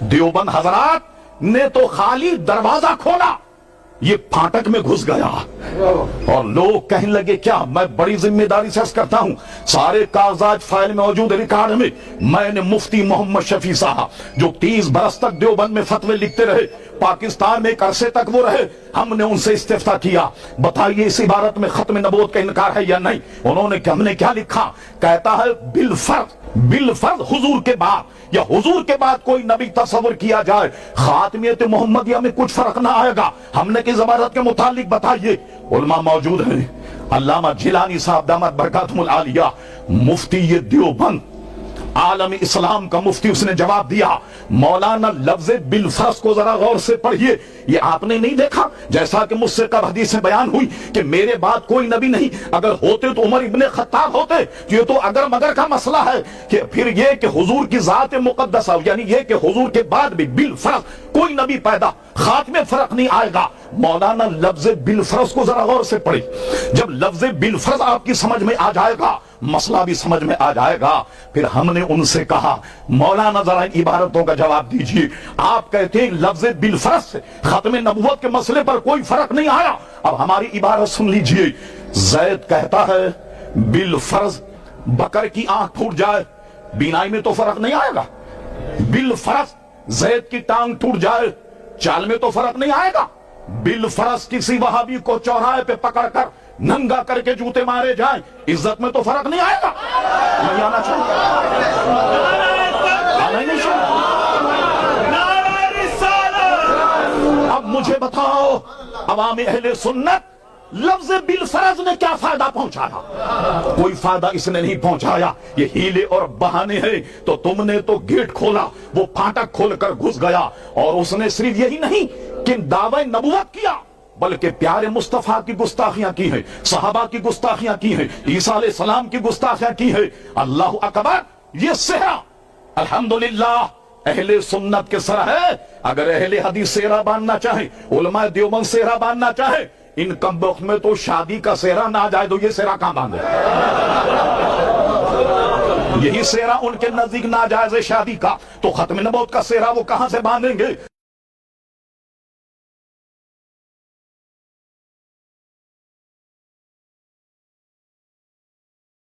دیوبند حضرات نے تو خالی دروازہ کھولا، یہ پھاٹک میں گھس گیا اور لوگ کہنے لگے کیا؟ میں بڑی ذمہ داری سے عرض کرتا ہوں، سارے کاغذات فائل میں موجود ہے، ریکارڈ میں نے مفتی محمد شفیع صاحب جو 30 برس تک دیوبند میں فتوے لکھتے رہے، پاکستان میں ایک عرصے تک وہ رہے، ہم نے ان سے استفتاء کیا، بتائیے اس عبارت میں ختم نبوت کا انکار ہے یا نہیں؟ انہوں نے کہ ہم نے کیا لکھا؟ کہتا ہے بالفرض حضور کے بعد یا حضور کے بعد کوئی نبی تصور کیا جائے خاتمیت محمدیہ میں کچھ فرق نہ آئے گا۔ ہم نے کس عبارت کے متعلق بتائیے؟ علماء موجود ہیں، علامہ جیلانی صاحب دامت برکاتہم العالیہ، مفتی دیوبند، عالم اسلام کا مفتی، اس نے جواب دیا مولانا لفظ بالفرض کو ذرا غور سے پڑھیے، یہ آپ نے نہیں دیکھا جیسا کہ مجھ سے کب حدیث میں بیان ہوئی کہ میرے بعد کوئی نبی نہیں، اگر ہوتے تو عمر ابن خطاب ہوتے، یہ تو اگر مگر کا مسئلہ ہے کہ پھر یہ کہ حضور کی ذات مقدسہ یعنی یہ کہ حضور کے بعد بھی بالفرض کوئی نبی پیدا، خاتمے فرق نہیں آئے گا۔ مولانا لفظ بالفرض کو ذرا غور سے پڑھی، جب لفظ بالفرض آپ کی سمجھ میں آ جائے گا مسئلہ بھی سمجھ میں آ جائے گا۔ پھر ہم نے ان سے کہا مولانا ذرا ان عبارتوں کا جواب دیجئے، آپ کہتے ہیں لفظ بالفرض سے ختم نبوت کے مسئلے پر کوئی فرق نہیں آیا، اب ہماری عبارت سن لیجئے۔ زید کہتا ہے بالفرض بکر کی آنکھ پھوٹ جائے بینائی میں تو فرق نہیں آئے گا، بالفرض زید کی ٹانگ ٹوٹ جائے چال میں تو فرق نہیں آئے گا، بالفرض کسی وہابی کو چوراہے پہ پکڑ کر ننگا کر کے جوتے مارے جائیں عزت میں تو فرق نہیں آئے گا۔ نہیں آنا چاہیے، آنا ہی نہیں چاہیے۔ اب مجھے بتاؤ عوام اہل سنت لفظ بالفرض نے کیا فائدہ پہنچایا؟ کوئی فائدہ اس نے نہیں پہنچایا، یہ ہیلے اور بہانے ہیں۔ تو تم نے تو گیٹ کھولا، وہ پھاٹک کھول کر گھس گیا، اور اس نے صرف یہی نہیں کہ دعوی نبوت کیا بلکہ پیارے مصطفیٰ کی گستاخیاں کی ہیں، صحابہ کی گستاخیاں کی ہیں، عیسیٰ علیہ السلام کی گستاخیاں کی ہیں۔ اللہ اکبر، یہ صحرا الحمدللہ اہل سنت کے سر ہے۔ اگر اہل حدیث صحرا باندھنا چاہیں، علماء دیوبند صحرا باندھنا چاہیں، ان کم وقت میں تو شادی کا صحرا نہ جائے تو یہ صحرا کہاں باندھے؟ یہی صحرا ان کے نزدیک ناجائز ہے شادی کا، تو ختم نبوت کا صحرا وہ کہاں سے باندھیں گے؟